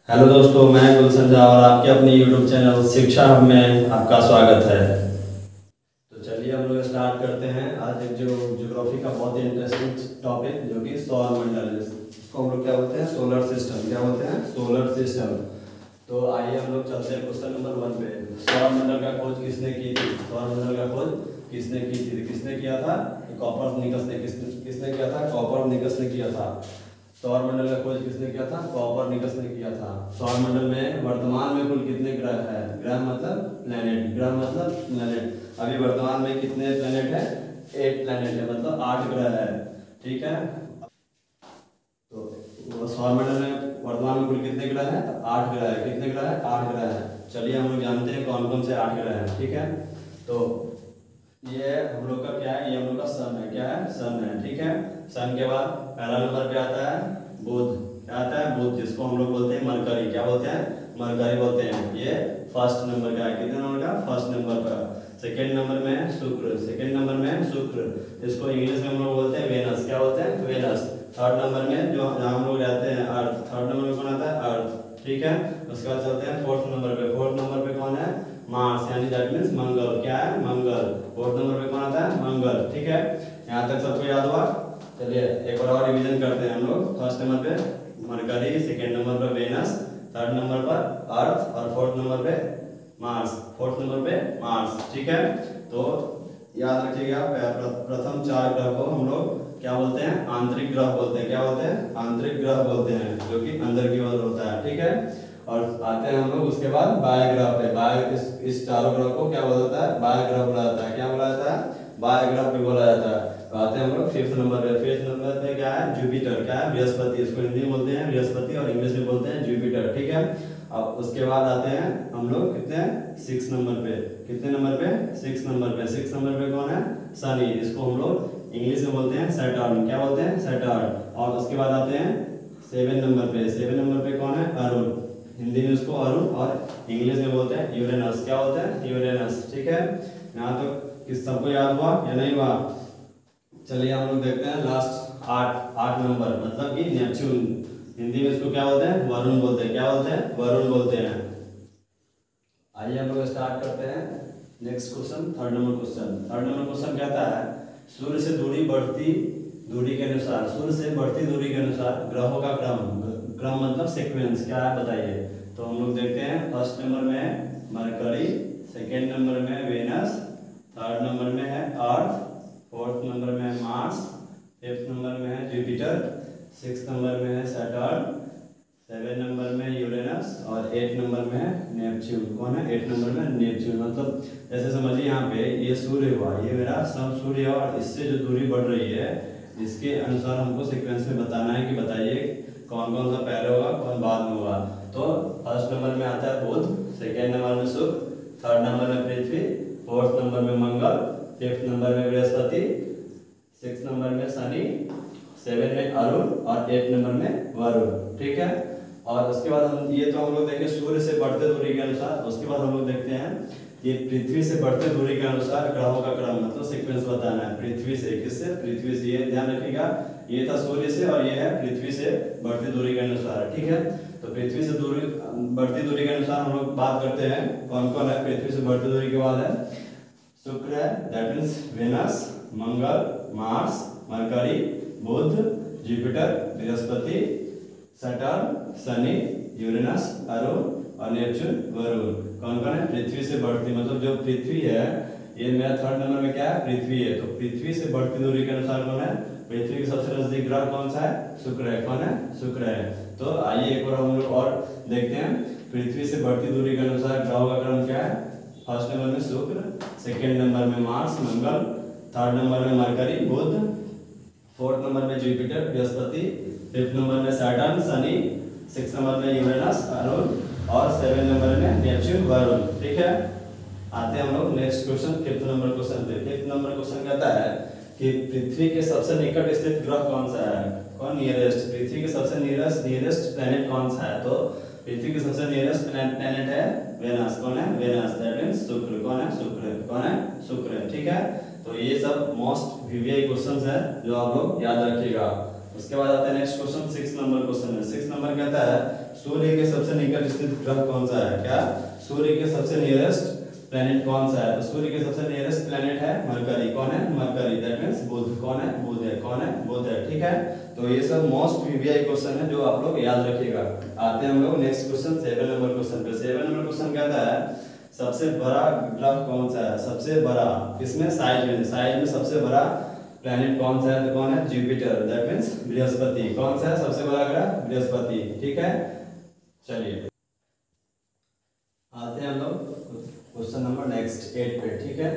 Hello दोस्तों, मैं गुलशन झा और आपके अपने यूट्यूब चैनल शिक्षा हब में आपका स्वागत है। तो चलिए हम लोग स्टार्ट करते हैं आज एक ज्योग्राफी का बहुत ही इंटरेस्टिंग टॉपिक जो कि सौर मंडल है। इसको हम लोग क्या बोलते हैं? Solar system. क्या बोलते हैं? Solar system. तो आइए हम लोग चलते हैं क्वेश्चन नंबर 1 पे। सौर मंडल का खोज किसने की थी? सौर मंडल का खोज किसने की थी? किसने किया था? कॉपरनिकस ने। किसने किया था? कॉपरनिकस ने किया था। सौर मंडल का खोज किसने किया था? कॉपरनिकस ने किया था। सौर मंडल में वर्तमान में कुल कितने ग्रह हैं? ग्रह मतलब प्लेनेट, ग्रह मतलब प्लेनेट। अभी वर्तमान में कितने प्लेनेट है? 8 प्लेनेट है, मतलब 8 ग्रह है। ठीक है। तो सौर मंडल में वर्तमान में कुल कितने ग्रह हैं? 8 ग्रह है। कितने ग्रह है? 8 ग्रह है। चलिए हम लोग जानते हैं कौन कौन से 8 ग्रह हैं। ठीक है। तो ये हम लोग का क्या है? ये हम लोग का सन है। क्या है? सन है। ठीक है। सन के बाद पहला नंबर पे आता है बुध। क्या आता है? बुध, जिसको हम लोग बोलते हैं मरकरी। क्या बोलते हैं? मरकरी बोलते हैं। ये फर्स्ट नंबर का है। कितने नंबर का? फर्स्ट नंबर का। सेकेंड नंबर में शुक्र। सेकेंड नंबर में शुक्र, इसको इंग्लिश में हम लोग बोलते हैं वेनस। क्या बोलते हैं? वेनस। थर्ड नंबर में जो जहाँ हम लोग रहते हैं अर्थ। थर्ड नंबर में कौन आता है? अर्थ। ठीक है। उसके बाद चलते हैं फोर्थ नंबर पे। फोर्थ नंबर पे कौन है? मार्स, यानी दैट मीन्स मंगल। क्या है? मंगल। फोर्थ नंबर पे कौन आता है? मंगल। ठीक है। यहाँ तक सबको याद हुआ? चलिए एक बार और रिवीजन करते हैं हम लोग। फर्स्ट नंबर पे मरकरी, सेकेंड नंबर पर वेनस, थर्ड नंबर पर अर्थ और फोर्थ नंबर पे मार्स। फोर्थ नंबर पे मार्स। ठीक है। तो याद रखिएगा, प्रथम 4 ग्रह को हम लोग क्या बोलते हैं? आंतरिक ग्रह बोलते हैं। क्या बोलते हैं? आंतरिक ग्रह बोलते हैं, जो कि अंदर की ओर होता है। ठीक है। और आते हैं हम लोग उसके बाद बाह्य ग्रह पे। बाह्य, इस चारों ग्रह को क्या बोला जाता है? बाह्य ग्रह बोला जाता है। क्या बोला जाता है? बाह्य ग्रह भी बोला जाता है। तो आते हैं हम लोग फिफ्थ नंबर पे। फिफ्थ नंबर पे क्या है? जुपिटर। क्या है? बृहस्पति। इसको हिंदी में बोलते हैं बृहस्पति और इंग्लिश में बोलते हैं जुपिटर। ठीक है। अब उसके बाद आते हैं हम लोग कितने? 6 नंबर पे। कितने नंबर पे? 6 नंबर पे। 6 नंबर पे कौन है? शनि। इसको हम लोग इंग्लिश में बोलते हैं सैटर्न। क्या बोलते हैं? सैटर्न। और उसके बाद आते हैं 7 नंबर पे। 7 नंबर पे कौन है? अरुण। हिंदी में उसको अरुण और इंग्लिश में बोलते हैं यूरेनस। क्या बोलते हैं? यूरेनस। ठीक है। यहाँ तो किस सबको याद हुआ या नहीं हुआ? चलिए हम लोग देखते हैं लास्ट 8 नंबर, मतलब कि नेपच्यून। हिंदी में इसको क्या बोलते हैं? वरुण बोलते हैं। क्या बोलते हैं? वरुण बोलते हैं। आइए हम लोग स्टार्ट करते हैं next question. Third number question. Third number question कहता है सूर्य से बढ़ती दूरी के अनुसार, सूर्य से बढ़ती दूरी के अनुसार ग्रहों का क्रम। क्रम मतलब सीक्वेंस क्या है बताइए? तो हम लोग देखते हैं फर्स्ट नंबर में मरकरी, सेकेंड नंबर में वेनस, थर्ड नंबर में है अर्थ, फोर्थ नंबर में है मार्स, फिफ्थ नंबर में है जुपिटर, सिक्स नंबर में है सैटर्न, 7 नंबर में यूरेनस और 8 नंबर में है नेपच्यून। कौन है? 8 नंबर में नेपच्यून। मतलब जैसे समझिए यहाँ पे ये सूर्य हुआ, ये मेरा सब सूर्य है और इससे जो दूरी बढ़ रही है इसके अनुसार हमको सीक्वेंस में बताना है कि बताइए कौन कौन सा पहले होगा कौन बाद में होगा। तो फर्स्ट नंबर में आता है बुध, सेकेंड नंबर में शुक्र, थर्ड नंबर में पृथ्वी, फोर्थ नंबर में मंगल, फिफ्थ नंबर में बृहस्पति, सिक्स नंबर में शनि, 7 में अरुण और 8 नंबर में वरुण। ठीक है। और उसके बाद हम ये तो हम लोग देखें सूर्य से बढ़ते दूरी के अनुसार। उसके बाद हम लोग देखते हैं ये पृथ्वी से बढ़ते दूरी के अनुसार ग्रहों का क्रम, मतलब सीक्वेंस बताना है। पृथ्वी से, किससे? पृथ्वी से। ये ध्यान रखिएगा, ये था सूर्य से और ये है पृथ्वी से बढ़ती दूरी के अनुसार। ठीक है। तो पृथ्वी से बढ़ती दूरी के अनुसार हम लोग बात करते हैं कौन कौन है पृथ्वी से बढ़ती दूरी के बाद है। शुक्र है, that means Venus, Mangal, Mars, Mercury, Budh, Jupiter, Brihaspati, Saturn, Shani, Uranus, Arun और नेपच्यून, वरुण। कौन कौन है? पृथ्वी से बढ़ती, मतलब जो पृथ्वी है, ये मेरा थर्ड नंबर में क्या है? पृथ्वी है। तो पृथ्वी से बढ़ती दूरी के अनुसार कौन है? पृथ्वी के सबसे नजदीक ग्रह कौन सा है? शुक्र है। कौन है? शुक्र है। तो आइए एक बार हम लोग और देखते हैं पृथ्वी से बढ़ती दूरी के अनुसार ग्रहों का क्रम क्या है। फर्स्ट नंबर में शुक्र, सेकेंड नंबर में मार्स मंगल, थर्ड नंबर में मरकरी बुध, फोर्थ नंबर में जुपिटर बृहस्पति, फिफ्थ नंबर में सैटर्न शनि, सिक्स नंबर में यूरेनस अरुण और 7 नंबर में नेपच्यून वरुण। ठीक है। आते हैं हम लोग next question, fifth number question पे। फिफ्थ नंबर क्वेश्चन कहता है कि पृथ्वी के सबसे निकट स्थित ग्रह कौन सा है? कौन? नियरेस्ट। पृथ्वी के सबसे नियरेस्ट प्लेनेट कौन सा है? तो पृथ्वी के सबसे नियरेस्ट प्लेनेट है वेनस। कौन है? वेनस, दैट मींस शुक्र। कौन है? शुक्र। कौन है? शुक्र। ठीक है। तो ये सब मोस्ट वीवीआई क्वेश्चंस है जो आप लोग याद रखिएगा। उसके बाद आता है नेक्स्ट क्वेश्चन, 6 नंबर क्वेश्चन है। 6 नंबर कहता है सूर्य के सबसे निकट स्थित ग्रह कौन सा है? क्या सूर्य के सबसे नियरेस्ट प्लेनेट कौन सा है? तो सूर्य के सबसे नियरेस्ट प्लेनेट है मरकरी। कौन है? मरकरी, दैट मींस बुध। कौन है? बुध है। कौन है? बुध है। ठीक है, तो ये सब मोस्ट वीवीआई क्वेश्चन है जो आप लोग याद रखिएगा। आते हैं हम लोग नेक्स्ट क्वेश्चन 7 नंबर क्वेश्चन पे। 7 नंबर क्वेश्चन कहता है सबसे बड़ा ग्रह कौन सा है? सबसे बड़ा किसमें? साइज में। साइज में सबसे बड़ा प्लेनेट कौन सा है? तो कौन है? Jupiter, that means Brihaspati. कौन सा है सबसे बड़ा ग्रह? बृहस्पति। ठीक है, चलिए आते हैं हम लोग क्वेश्चन नंबर नेक्स्ट 8 पे। ठीक है,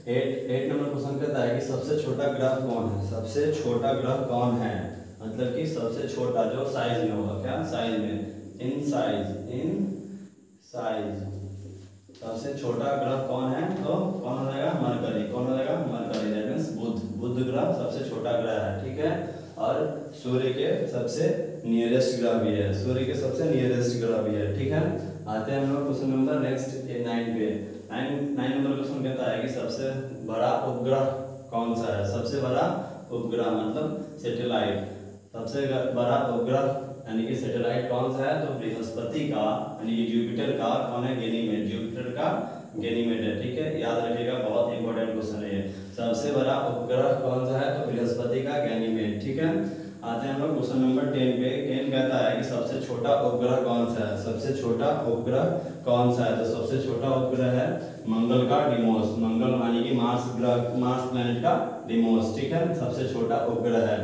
8 नंबर क्वेश्चन कहता है कि सबसे छोटा ग्रह कौन है? सबसे छोटा ग्रह कौन है मतलब कि सबसे छोटा जो साइज में होगा। क्या साइज में? इन साइज सबसे छोटा ग्रह कौन है? तो कौन हो जाएगा? मरकरी। कौन हो जाएगा? मरकरी, दैट मींस बुध। बुध ग्रह सबसे छोटा ग्रह है। ठीक है, और सूर्य के सबसे नियरेस्ट ग्रह भी है। सूर्य के सबसे नियरेस्ट ग्रह भी है। ठीक है, आते हैं हम लोग क्वेश्चन नंबर नेक्स्ट 9 पे। 9 नंबर क्वेश्चन कहता है कि सबसे बड़ा उपग्रह कौन सा है? सबसे बड़ा उपग्रह मतलब सैटेलाइट। सबसे बड़ा उपग्रह यानी कि सैटेलाइट कौन सा है? तो बृहस्पति का यानी कि जुपिटर का कौन है? गैनीमेड। जुपिटर का गैनीमेड है। ठीक है, याद रखिएगा, बहुत इंपॉर्टेंट क्वेश्चन है ये। सबसे बड़ा उपग्रह कौन सा है? तो बृहस्पति का गैनीमेड। ठीक है, आते हैं हम लोग क्वेश्चन नंबर 10 पे। 10 कहता है कि सबसे छोटा उपग्रह कौन सा है? सबसे छोटा उपग्रह कौन सा है? तो सबसे छोटा उपग्रह है मंगल का डिमोस। मंगल यानी कि मार्स ग्रह, मार्स प्लैनेट का डिमोस। ठीक है, सबसे छोटा उपग्रह है।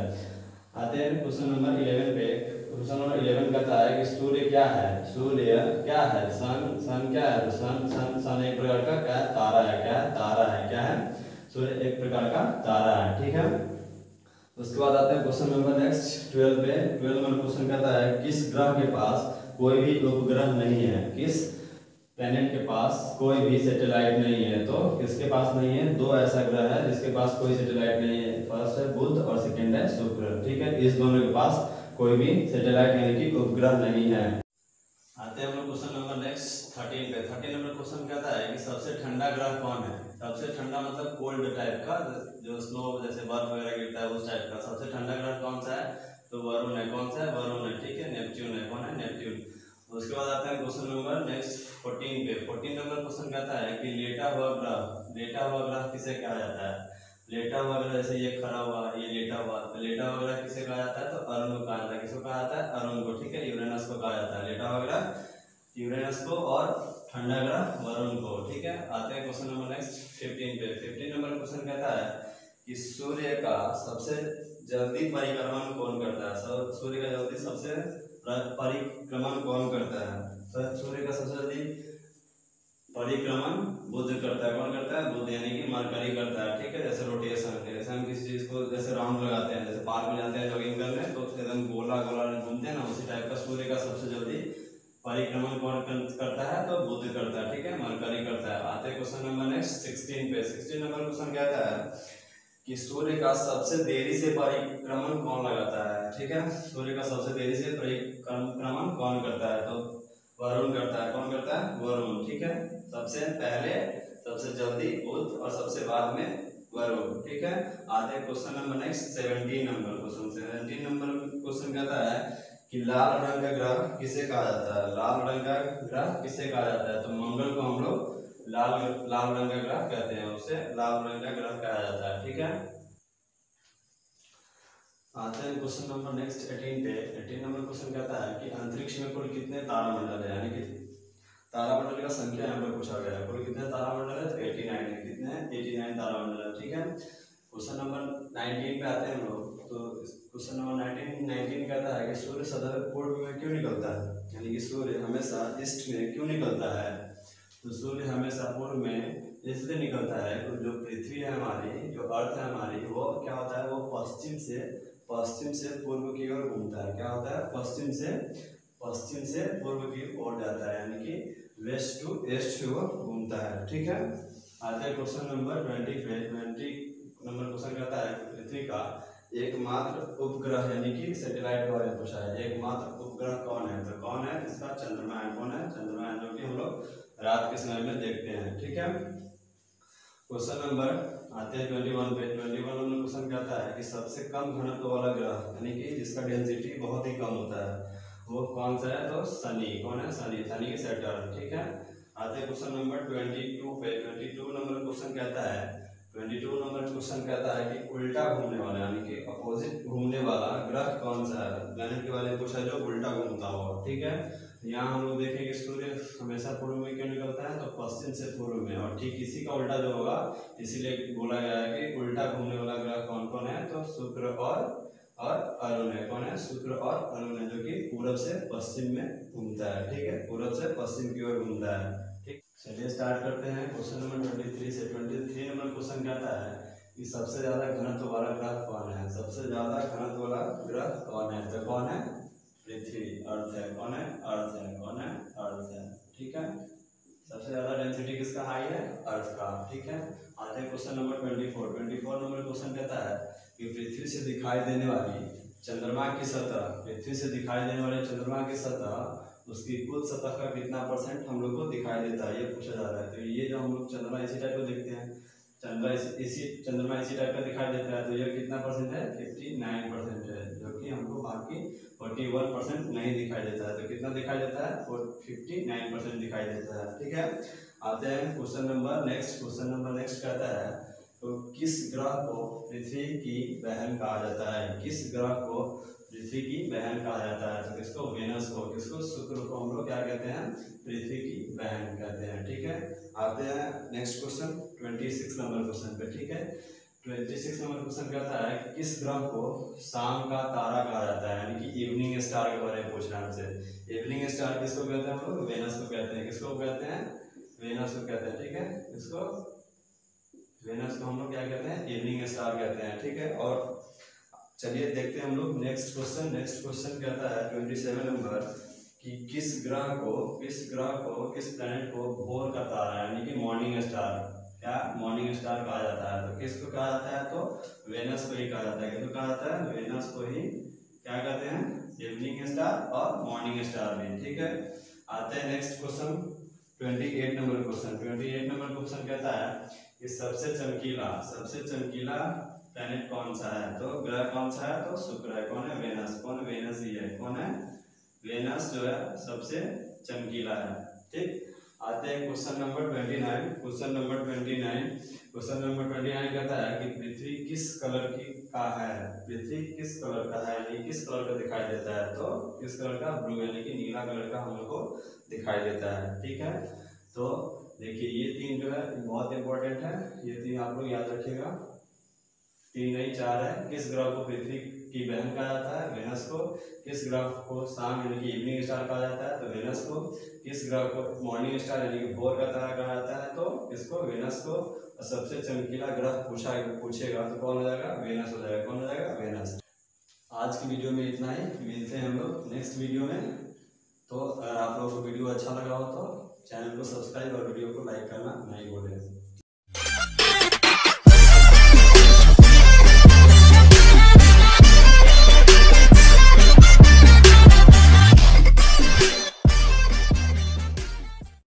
आते हैं क्वेश्चन नंबर 11 पे। क्वेश्चन नंबर 11 कहता है कि सूर्य क्या है? सूर्य क्या है? सन क्या है? तो सन एक प्रकार का क्या तारा है? क्या तारा है? क्या है? सूर्य एक प्रकार का तारा है। ठीक है, उसके बाद आते हैं क्वेश्चन नंबर नेक्स्ट 12 पे। 12 नंबर क्वेश्चन कहता है किस ग्रह के पास कोई भी उपग्रह नहीं है? किस प्लैनेट के पास कोई भी सैटेलाइट नहीं है? तो किसके पास नहीं है? दो ऐसा ग्रह है जिसके पास कोई सैटेलाइट नहीं है। फर्स्ट है बुध और सेकंड है शुक्र। ठीक है, इस दोनों के पास कोई भी सैटेलाइट यानी कि उपग्रह नहीं है। आते हैं हम लोग क्वेश्चन नंबर नेक्स्ट 13 पे। 13 नंबर क्वेश्चन कहता है कि सबसे ठंडा ग्रह कौन है? सबसे ठंडा मतलब कोल्ड टाइप का, जो स्नो जैसे बर्फ वगैरह गिरता है उस टाइप का। सबसे ठंडा ग्रह कौन सा है? तो वरुण है। कौन सा है? वरुण है। ठीक है, नेपच्यून है। कौन है? नेपच्यून। उसके बाद आते हैं क्वेश्चन नंबर नेक्स्ट 14 पे। 14 नंबर क्वेश्चन कहता है कि लेटा हुआ ग्रह किसे कहा जाता है? लेटा हुआ ग्रह जैसे ये खड़ा हुआ, ये लेटा हुआ, तो लेटा हुआ ग्रह किसे कहा जाता है? तो अरुण को कहा जाता है। किसको कहा जाता है? अरुण को। ठीक है, यूरेनस को कहा जाता है। लेटा हुआ ग्रह यूरेनस को और ठंडा ग्रह वरुण को। ठीक है, आते हैं क्वेश्चन नंबर नेक्स्ट 15 पे। 15 नंबर क्वेश्चन कहता है कि सूर्य का सबसे जल्दी परिक्रमण कौन करता है? सूर्य का जल्दी सबसे परिक्रमण कौन करता है? सूर्य का सबसे जल्दी परिक्रमण बुध करता है। कौन करता है? बुध यानी कि मरकरी करता है। ठीक है, जैसे रोटेशन, जैसे हम किसी चीज को जैसे राउंड लगाते हैं, जैसे पार्क में जाते हैं जॉगिंग करने तो एकदम गोला गोला घूमते हैं ना, उसी टाइप का सूर्य का सबसे जल्दी परिक्रमण कौन करता है? तो बुध करता है। ठीक है, मरकरी करता है। आते हैं क्वेश्चन नंबर नेक्स्ट 16 पे। 16 नंबर क्वेश्चन कहता है कि सूर्य का सबसे देरी से परिक्रमण कौन लगाता है? ठीक है, सूर्य का सबसे देरी से परिक्रमण कौन करता है? तो वरुण करता है। कौन करता है? वरुण। ठीक है, सबसे पहले सबसे जल्दी बुध और सबसे बाद में वरुण। ठीक है, आते हैं question number next 17 number question. 17 number question कहता है कि लाल रंग का ग्रह किसे कहा जाता है? लाल रंग का ग्रह किसे कहा जाता है? तो मंगल को हम लोग लाल रंग का ग्रह कहते हैं, उसे लाल रंग का ग्रह कहा जाता है। ठीक है, आते हैं क्वेश्चन नंबर नेक्स्ट 18 पे। 18 नंबर क्वेश्चन कहता है कि अंतरिक्ष में कुल कितने तारामंडल है? यानी कि तारामंडल का संख्या यहाँ पर पूछा गया है। कुल कितने तारामंडल है? तो 89 है। कितने? 89 तारामंडल है। ठीक है, क्वेश्चन नंबर 19 पे आते हैं हम लोग। तो क्वेश्चन नंबर 19 कहता है कि सूर्य सदैव पूर्व में क्यों निकलता है? यानी कि सूर्य हमेशा ईस्ट में क्यों निकलता है? तो सूर्य हमेशा पूर्व में इसलिए निकलता है कि जो पृथ्वी है हमारी, जो अर्थ है हमारी, वो क्या होता है? वो पश्चिम से पूर्व की ओर घूमता है। क्या होता है? पश्चिम से पूर्व की ओर जाता है, यानी कि वेस्ट टू ईस्ट की ओर घूमता है। ठीक है, आते हैं क्वेश्चन नंबर 20 पे। 20 नंबर क्वेश्चन कहता है कि पृथ्वी का एकमात्र उपग्रह यानी कि सैटेलाइट के बारे में पूछा है। एकमात्र उपग्रह कौन है? तो कौन है? इसका चंद्रमा है। कौन है? चंद्रमा है, जो कि हम लोग रात के समय में देखते हैं। ठीक है, क्वेश्चन नंबर आते हैं 21 पे। 21 नंबर क्वेश्चन कहता है कि सबसे कम घनत्व वाला ग्रह यानी कि जिसका डेंसिटी बहुत ही कम होता है, वो कौन सा है, तो शनि। कौन है, शनि, शनि के सैटर्न। ठीक है, आते हैं क्वेश्चन नंबर 22 पे। 22 नंबर क्वेश्चन कहता है, 22 नंबर क्वेश्चन कहता है कि उल्टा घूमने वाला यानी कि अपोजिट घूमने वाला ग्रह कौन सा है। प्लैनेट के बारे में पूछा जो उल्टा घूमता हो। ठीक है, यहाँ हम लोग देखेंगे सूर्य हमेशा पूर्व में क्यों निकलता है, तो पश्चिम से पूर्व में, और ठीक इसी का उल्टा जो होगा, इसीलिए बोला गया है कि उल्टा घूमने वाला ग्रह कौन कौन है, तो शुक्र और अरुण है। कौन है, शुक्र और अरुण है, जो कि पूरब से पश्चिम में घूमता है। ठीक है, पूरब से पश्चिम की ओर घूमता है। ठीक, चलिए स्टार्ट करते हैं क्वेश्चन नंबर 23 से। 23 नंबर क्वेश्चन कहता है कि सबसे ज्यादा घनत्व वाला ग्रह कौन है। सबसे ज्यादा घनत्व वाला ग्रह कौन है, तो कौन है, पृथ्वी, अर्थ है। कौन है, अर्थ है। कौन है, अर्थ है। ठीक है, सबसे ज्यादा डेंसिटी किसका हाई है, अर्थ का। ठीक है, आते हैं क्वेश्चन नंबर 24। 24 नंबर क्वेश्चन कहता है कि पृथ्वी से दिखाई देने वाली चंद्रमा की सतह, पृथ्वी से दिखाई देने वाले चंद्रमा की सतह, उसकी कुल सतह का कितना परसेंट हम लोग को दिखाई देता है, ये पूछा जा रहा है। तो ये जो हम लोग चंद्रमा इसी टाइप को देखते हैं, चंद्रमा इसी टाइप का दिखाई देता है, तो ये कितना परसेंट है, 59% है, जो कि हमको बाकी 41% नहीं दिखाई देता है। तो कितना दिखाई देता है, 59% दिखाई देता है। ठीक है, आते हैं question number next. Question number next कहता है तो किस ग्रह को पृथ्वी की बहन कहा जाता है। किस ग्रह को पृथ्वी की बहन कहा जाता है, तो किसको, वेनस को। किसको, शुक्र को हम लोग क्या कहते हैं, पृथ्वी की बहन कहते हैं। ठीक है, आते हैं नेक्स्ट क्वेश्चन 26 नंबर क्वेश्चन पे। ठीक है, 26 नंबर क्वेश्चन कहता है कि किस ग्रह को शाम का तारा कहा जाता है, यानी कि इवनिंग स्टार के बारे में पूछ रहा है हमसे। इवनिंग स्टार किसको कहते हैं हम लोग, वेनस को कहते हैं। किसको कहते हैं, वेनस को कहते हैं। ठीक है, इसको वेनस को हम लोग क्या कहते हैं, इवनिंग स्टार कहते हैं। ठीक है, और चलिए देखते हैं हम लोग नेक्स्ट क्वेश्चन। नेक्स्ट क्वेश्चन कहता है 27 नंबर कि किस प्लैनेट को भोर का तारा यानी कि मॉर्निंग स्टार, क्या मॉर्निंग स्टार कहा जाता है। तो किसको कहा जाता है, तो वेनस को ही कहा जाता है। किसको कहा जाता है, वेनस को ही क्या कहते हैं, इवनिंग स्टार और मॉर्निंग स्टार भी। ठीक है, आते हैं next question 28 number question. 28 number question कहता है कि सबसे चमकीला प्लैनेट कौन सा है, तो ग्रह कौन सा है, तो शुक्र है। कौन है, वेनस। कौन, वेनस ही है। कौन है, वेनस जो है सबसे चमकीला है। ठीक, आते हैं क्वेश्चन नंबर 29। क्वेश्चन नंबर 29 कहता है कि पृथ्वी किस कलर का है। पृथ्वी किस कलर का है, यानी किस कलर का दिखाई देता है, तो किस कलर का, ब्लू यानी कि नीला कलर का हम लोग को दिखाई देता है। ठीक है, तो देखिए ये तीन जो है बहुत इंपॉर्टेंट है, ये तीन आप लोग याद रखिएगा। 3 नहीं 4 है। किस ग्रह को पृथ्वी की बहन कहा जाता है, वेनस को। किस ग्रह को शाम यानी कि इवनिंग स्टार कहा जाता है, तो वेनस को। किस ग्रह को मॉर्निंग स्टार यानी कि भोर का तारा कहा जाता है, तो किसको, वेनस को। और सबसे चमकीला ग्रह पूछेगा तो कौन हो जाएगा, वेनस हो जाएगा। कौन हो जाएगा, वेनस। आज की वीडियो में इतना ही, मिलते हैं हम लोग नेक्स्ट वीडियो में। तो अगर आप लोगों को वीडियो अच्छा लगा हो तो चैनल को सब्सक्राइब और वीडियो को लाइक करना नहीं भूलें।